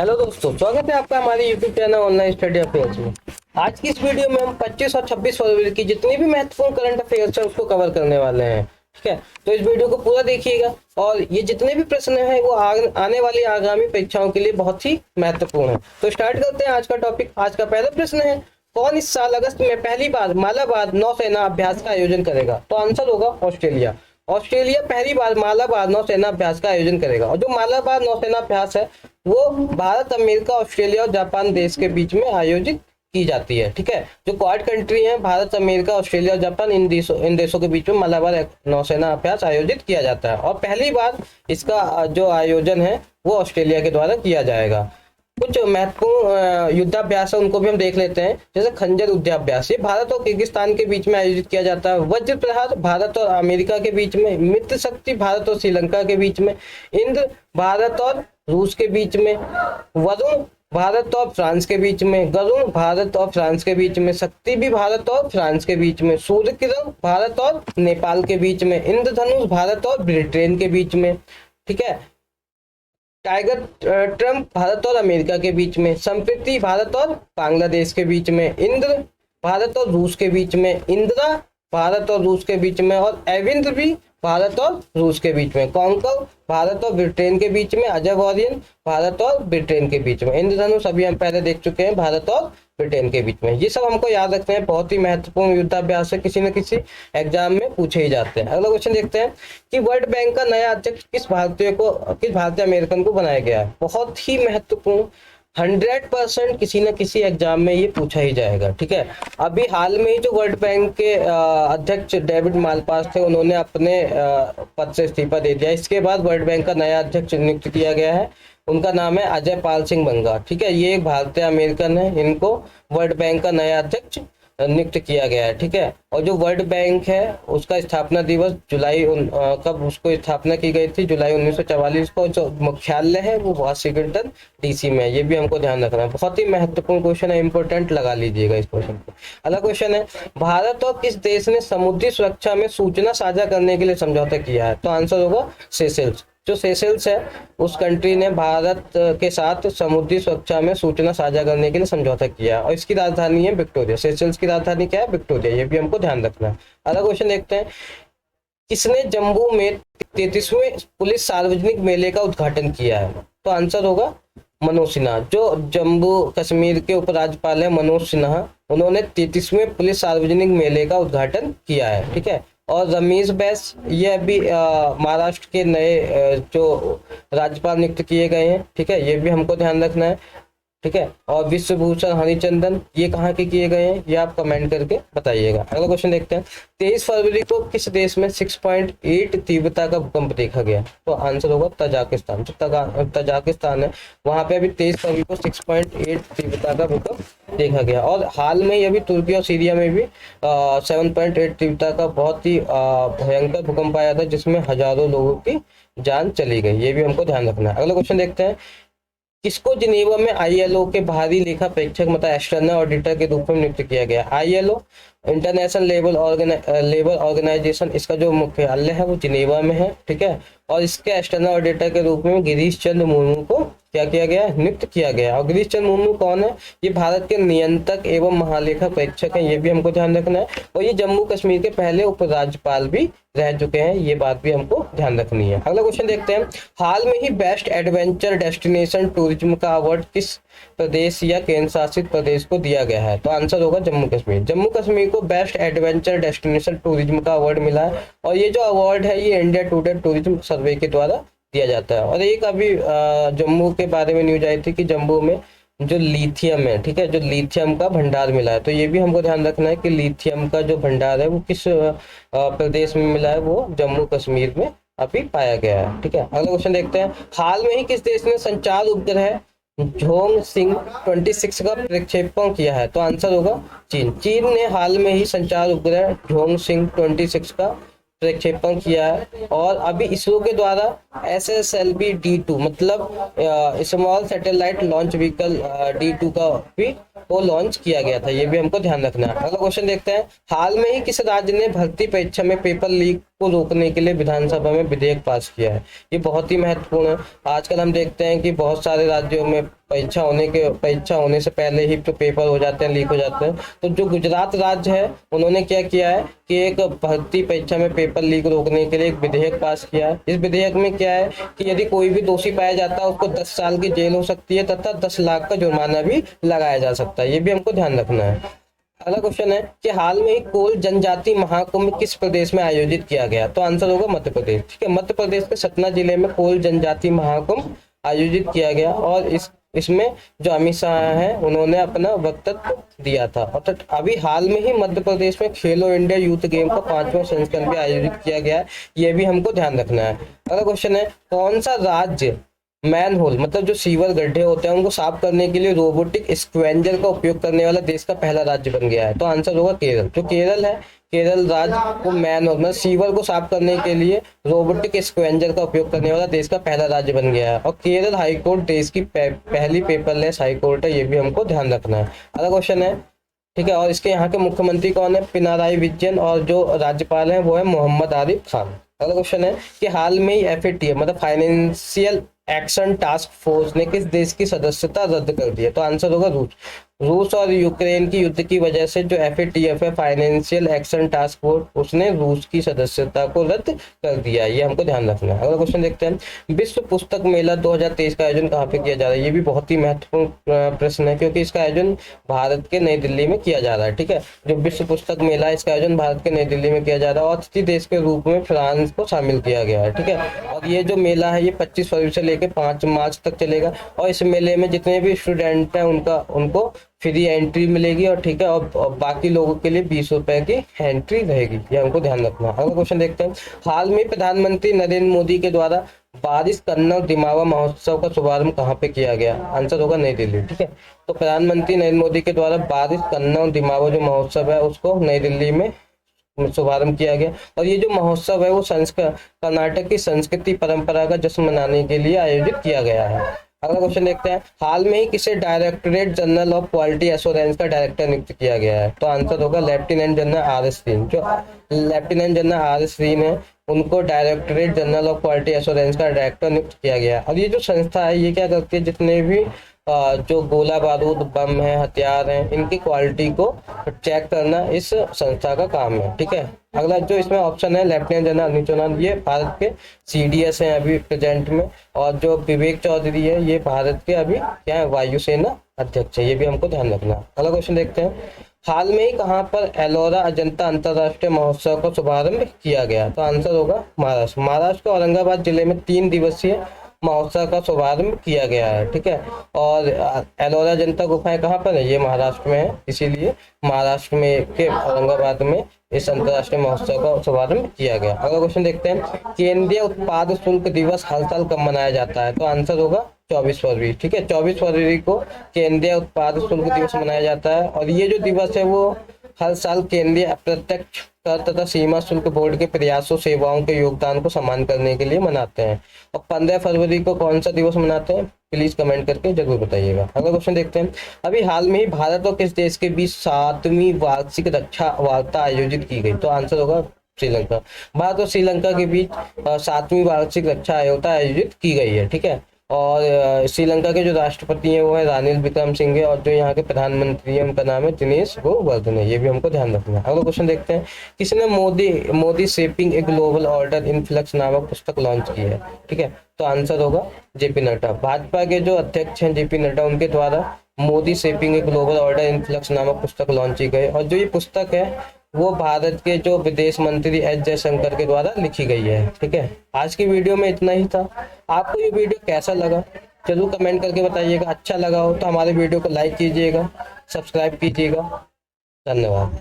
Hello दोस्तों, स्वागत है आपका हमारे YouTube channel online study affairs में। आज की इस वीडियो में हम 25 और 26 फरवरी की जितनी भी महत्वपूर्ण करंट अफेयर्स है उसको कवर करने वाले हैं। ठीक है, तो इस वीडियो को पूरा देखिएगा और ये जितने भी प्रश्न हैं वो आने वाली आगामी परीक्षाओं के लिए बहुत ही महत्वपूर्ण है। तो स्टार्ट करते हैं आज का टॉपिक। आज का पहला प्रश्न है, कौन इस साल अगस्त में पहली बार मालाबार नौसेना अभ्यास का आयोजन करेगा? तो आंसर होगा ऑस्ट्रेलिया। ऑस्ट्रेलिया पहली बार मालाबार नौसेना अभ्यास का आयोजन करेगा और जो मालाबार नौसेना अभ्यास है वो भारत, अमेरिका, ऑस्ट्रेलिया और जापान देश के बीच में आयोजित की जाती है। ठीक है, जो क्वाड कंट्री है भारत, अमेरिका, ऑस्ट्रेलिया और जापान, इन देशों के बीच में मालाबार नौसेना अभ्यास आयोजित किया जाता है और पहली बार इसका जो आयोजन है वो ऑस्ट्रेलिया के द्वारा किया जाएगा। कुछ महत्वपूर्ण युद्धाभ्यास है उनको भी हम देख लेते हैं, जैसे खंजर युद्धाभ्यास, ये भारत और किर्गिस्तान के बीच में आयोजित किया जाता है। वज्र प्रहार भारत और अमेरिका के बीच में। मित्र शक्ति भारत और श्रीलंका के बीच में। इंद्र भारत और रूस के बीच में। वरुण भारत और फ्रांस के बीच में। गरुण भारत और फ्रांस के बीच में। शक्ति भी भारत और फ्रांस के बीच में। सूर्य किरण भारत और नेपाल के बीच में। इंद्रधनुष भारत और ब्रिटेन के बीच में। ठीक है, टाइगर ट्रम्प भारत और अमेरिका के बीच में। संप्रति भारत और बांग्लादेश के बीच में। इंद्र भारत और रूस के बीच में। इंदिरा भारत और रूस के बीच में और एविंद्र भी भारत और रूस के बीच में। कॉन्कव भारत और ब्रिटेन के बीच में। अजय वॉरियन भारत और ब्रिटेन के बीच में। इंद्रधनुष अभी हम पहले देख चुके हैं, भारत और ब्रिटेन के बीच में। ये सब हमको याद रखते हैं, बहुत ही महत्वपूर्ण युद्धाभ्यास है, किसी न किसी एग्जाम में पूछे ही जाते हैं। अगला क्वेश्चन देखते हैं कि वर्ल्ड बैंक का नया अध्यक्ष किस भारतीय अमेरिकन को बनाया गया है? बहुत ही महत्वपूर्ण, 100% किसी न किसी एग्जाम में ये पूछा ही जाएगा। ठीक है, अभी हाल में ही जो वर्ल्ड बैंक के अध्यक्ष डेविड मालपास थे उन्होंने अपने पद से इस्तीफा दे दिया। इसके बाद वर्ल्ड बैंक का नया अध्यक्ष नियुक्त किया गया है, उनका नाम है अजय पाल सिंह बंगा। ठीक है, ये एक भारतीय अमेरिकन है, इनको वर्ल्ड बैंक का नया अध्यक्ष नियुक्त किया गया है। ठीक है, और जो वर्ल्ड बैंक है उसका स्थापना दिवस कब उसको स्थापना की गई थी? जुलाई 1944 को। जो मुख्यालय है वो वाशिंगटन डीसी में है, ये भी हमको ध्यान रखना है। बहुत ही महत्वपूर्ण क्वेश्चन है, इंपॉर्टेंट लगा लीजिएगा इस क्वेश्चन को। अगला क्वेश्चन है, भारत और किस देश ने समुद्री सुरक्षा में सूचना साझा करने के लिए समझौता किया है? तो आंसर होगा सेशेल्स। जो सेशेल्स है उस कंट्री ने भारत के साथ समुद्री सुरक्षा में सूचना साझा करने के लिए समझौता किया है और इसकी राजधानी है विक्टोरिया। सेशेल्स की राजधानी क्या है? विक्टोरिया, ये भी हमको ध्यान रखना है। अगला क्वेश्चन देखते हैं, किसने जम्मू में 33वें पुलिस सार्वजनिक मेले का उद्घाटन किया है? तो आंसर होगा मनोज सिन्हा। जो जम्मू कश्मीर के उपराज्यपाल है मनोज सिन्हा, उन्होंने 33वें पुलिस सार्वजनिक मेले का उद्घाटन किया है। ठीक है, और रमेश बैस ये अभी महाराष्ट्र के नए जो राज्यपाल नियुक्त किए गए हैं। ठीक है, ये भी हमको ध्यान रखना है। ठीक है, और विश्वभूषण हरिचंदन ये कहाँ के किए गए हैं ये आप कमेंट करके बताइएगा। अगला क्वेश्चन देखते हैं, 23 फरवरी को किस देश में 6.8 तीव्रता का भूकंप देखा गया? तो आंसर होगा तजाकिस्तान। जो तजाकिस्तान है वहां पे अभी 23 फरवरी को 6.8 तीव्रता का भूकंप देखा गया। और हाल में ही अभी तुर्की और सीरिया में भी 7.8 तीव्रता का बहुत ही भयंकर भूकंप आया था, जिसमें हजारों लोगों की जान चली गई। ये भी हमको ध्यान रखना है। अगला क्वेश्चन देखते हैं, किसको जिनेवा में आईएलओ के बाहरी लेखा परीक्षक मतलब एक्सटर्नल ऑडिटर के रूप में नियुक्त किया गया? आईएलओ इंटरनेशनल लेबर ऑर्गेनाइजेशन, इसका जो मुख्यालय है वो जिनेवा में है। ठीक है, और इसके एक्सटर्नल ऑडिटर के रूप में गिरीश चंद्र मुर्मू को क्या किया गया? नियुक्त किया गया। और गिरीश चंद्र मुर्मू कौन है? ये भारत के नियंत्रक एवं महालेखा परीक्षक हैं, ये भी हमको ध्यान रखना है। और ये जम्मू कश्मीर के पहले उपराज्यपाल भी रह चुके हैं, ये बात भी हमको ध्यान रखनी है। अगला क्वेश्चन देखते हैं, हाल में ही बेस्ट एडवेंचर डेस्टिनेशन टूरिज्म का अवार्ड किस प्रदेश या केंद्र शासित प्रदेश को दिया गया है? तो आंसर होगा जम्मू कश्मीर। जम्मू कश्मीर को बेस्ट एडवेंचर डेस्टिनेशन टूरिज्म का अवार्ड मिला है और ये जो अवार्ड है ये इंडिया टुडे टूरिज्म सर्वे के द्वारा दिया जाता है। और एक अभी जम्मू के बारे में न्यूज आई थी कि जम्मू में जो लिथियम है, ठीक है, जो लिथियम का भंडार मिला है, तो ये भी हमको ध्यान रखना है कि लिथियम का जो भंडार है वो किस प्रदेश में मिला है? वो जम्मू कश्मीर में अभी पाया गया है। ठीक है, अगला क्वेश्चन देखते हैं, हाल में ही किस देश ने संचार उपग्रह झोंग सिंह 26 का प्रक्षेपण किया है? तो आंसर होगा चीन। चीन ने हाल में ही संचार उपग्रह झोंग सिंह 26 का प्रक्षेपण किया है और अभी इसरो के द्वारा SSLV D2 मतलब small satellite launch vehicle D2 का भी वो लॉन्च किया गया था, ये भी हमको ध्यान रखना है। अगला क्वेश्चन देखते हैं, हाल में ही किस राज्य ने भर्ती परीक्षा में पेपर लीक को रोकने के लिए विधानसभा में विधेयक पास किया है। ये बहुत ही महत्वपूर्ण है। आजकल हम देखते हैं कि बहुत सारे राज्यों में परीक्षा होने से पहले ही तो पेपर हो जाते हैं, लीक हो जाते हैं। तो जो गुजरात राज्य है उन्होंने क्या किया है कि एक भर्ती परीक्षा में पेपर लीक रोकने के लिए एक विधेयक पास किया है। इस विधेयक में क्या है कि यदि कोई भी दोषी पाया जाता है उसको 10 साल की जेल हो सकती है तथा 10 लाख का जुर्माना भी लगाया जा सकता है। ये भी हमको ध्यान रखना है। अगला क्वेश्चन है कि हाल में ही कोल जनजाति महाकुंभ किस प्रदेश में आयोजित किया गया? तो आंसर होगा मध्य प्रदेश। ठीक है, मध्य प्रदेश के सतना जिले में कोल जनजाति महाकुंभ आयोजित किया गया और इसमें जो अमित शाह है उन्होंने अपना वक्तव्य दिया था। और अभी हाल में ही मध्य प्रदेश में खेलो इंडिया यूथ गेम का 5वां संस्करण भी आयोजित किया गया है। ये भी हमको ध्यान रखना है। अगला क्वेश्चन है कौन सा राज्य मैन होल मतलब जो सीवर गड्ढे होते हैं उनको साफ करने के लिए रोबोटिक स्क्वेंजर का उपयोग करने वाला देश का पहला राज्य बन गया है? तो आंसर होगा केरल। जो केरल है, केरल राज्य को मैन होल मतलब सीवर को साफ करने के लिए रोबोटिक स्क्वेंजर का उपयोग करने वाला देश का पहला राज्य बन गया है। और केरल हाईकोर्ट देश की पहली पेपरलेस हाईकोर्ट है। ये भी हमको ध्यान रखना है। अगला क्वेश्चन है, ठीक है, और इसके यहाँ के मुख्यमंत्री कौन है? पिनाराई विजयन। और जो राज्यपाल है वो है मोहम्मद आरिफ खान। अगला क्वेश्चन है कि हाल में ही FATF मतलब फाइनेंशियल एक्शन टास्क फोर्स ने किस देश की सदस्यता रद्द कर दी है? तो आंसर होगा रूस। रूस और यूक्रेन की युद्ध की वजह से जो FATF है फाइनेंशियल एक्शन टास्क फोर्स उसने रूस की सदस्यता को रद्द कर दिया। ये हमको ध्यान रखना है। अगला क्वेश्चन देखते हैं, विश्व पुस्तक मेला 2023 का आयोजन कहाँ पे किया जा रहा है? ये भी बहुत ही महत्वपूर्ण प्रश्न है क्योंकि इसका आयोजन भारत के नई दिल्ली में किया जा रहा है। ठीक है, जो विश्व पुस्तक मेला है इसका आयोजन भारत के नई दिल्ली में किया जा रहा है और अतिथि देश के रूप में फ्रांस को शामिल किया गया है। ठीक है, और ये जो मेला है ये 25 फरवरी से लेकर 5 मार्च तक चलेगा और इस मेले में जितने भी स्टूडेंट हैं उनको फ्री एंट्री मिलेगी और ठीक है, और बाकी लोगों के लिए 20 रुपए की एंट्री रहेगी। ये हमको ध्यान रखना है। अगला क्वेश्चन देखते हैं, हाल में प्रधानमंत्री नरेंद्र मोदी के द्वारा बारिश कन्नौज दिमावा महोत्सव का शुभारंभ कहाँ पे किया गया? आंसर होगा नई दिल्ली। ठीक है, तो प्रधानमंत्री नरेंद्र मोदी के द्वारा बारिश कन्नौज दिमावा जो महोत्सव है उसको नई दिल्ली में शुभारंभ किया गया और ये जो महोत्सव है वो कर्नाटक की संस्कृति परंपरा का जश्न मनाने के लिए आयोजित किया गया है। अगला क्वेश्चन देखते हैं, हाल में ही किसे directorate general of quality assurance का डायरेक्टर नियुक्त किया गया है? तो आंसर होगा लेफ्टिनेंट जनरल RS सिंह। जो लेफ्टिनेंट जनरल RS सिंह है उनको directorate general of quality assurance का डायरेक्टर नियुक्त किया गया है। और ये जो संस्था है ये क्या करती है, जितने भी जो गोला बारूद बम है हथियार हैं इनकी क्वालिटी को चेक करना इस संस्था का काम है। ठीक है, अगला जो इसमें ऑप्शन है लेफ्टिनेंट जनरल अनिल चौहान, ये भारत के CDS हैं अभी प्रेजेंट में। और जो विवेक चौधरी है ये भारत के अभी क्या है वायुसेना अध्यक्ष है। ये भी हमको ध्यान रखना। अगला क्वेश्चन देखते हैं, हाल में ही कहाँ पर एलोरा अजंता अंतरराष्ट्रीय महोत्सव का शुभारंभ किया गया? तो आंसर होगा महाराष्ट्र। महाराष्ट्र के औरंगाबाद जिले में 3 दिवसीय महोत्सव का शुभारंभ किया गया है। ठीक है, और एलोरा जनता गुफाएं कहाँ पर है? ये महाराष्ट्र में है, इसीलिए महाराष्ट्र में के औरंगाबाद में इस अंतरराष्ट्रीय महोत्सव का शुभारंभ किया गया। अगला क्वेश्चन देखते हैं, केंद्रीय उत्पाद शुल्क दिवस हर साल कब मनाया जाता है? तो आंसर होगा 24 फरवरी। ठीक है, 24 फरवरी को केंद्रीय उत्पाद शुल्क दिवस मनाया जाता है और ये जो दिवस है वो हर साल केंद्रीय अप्रत्यक्ष कर तथा सीमा शुल्क बोर्ड के प्रयासों सेवाओं के योगदान को सम्मान करने के लिए मनाते हैं। और 15 फरवरी को कौन सा दिवस मनाते हैं? प्लीज कमेंट करके जरूर बताइएगा। अगला क्वेश्चन देखते हैं, अभी हाल में ही भारत और किस देश के बीच 7वीं वार्षिक रक्षा वार्ता आयोजित की गई? तो आंसर होगा श्रीलंका। भारत और श्रीलंका के बीच 7वीं वार्षिक रक्षा वार्ता आयोजित की गई है। ठीक है, और श्रीलंका के जो राष्ट्रपति हैं वो है रानिल विक्रमसिंघे और जो यहाँ के प्रधानमंत्री हैं उनका नाम है दिनेश गोवर्धन है। ये भी हमको ध्यान रखना है। अगला क्वेश्चन देखते हैं, किसने Modi shaping a global order in flux नामक पुस्तक लॉन्च की है? ठीक है, तो आंसर होगा JP नड्डा। भाजपा के जो अध्यक्ष हैं JP नड्डा उनके द्वारा Modi shaping a global order in flux नामक पुस्तक लॉन्च की गई और जो ये पुस्तक है वो भारत के जो विदेश मंत्री S जयशंकर के द्वारा लिखी गई है। ठीक है, आज की वीडियो में इतना ही था। आपको ये वीडियो कैसा लगा जरूर कमेंट करके बताइएगा। अच्छा लगा हो तो हमारे वीडियो को लाइक कीजिएगा, सब्सक्राइब कीजिएगा। धन्यवाद।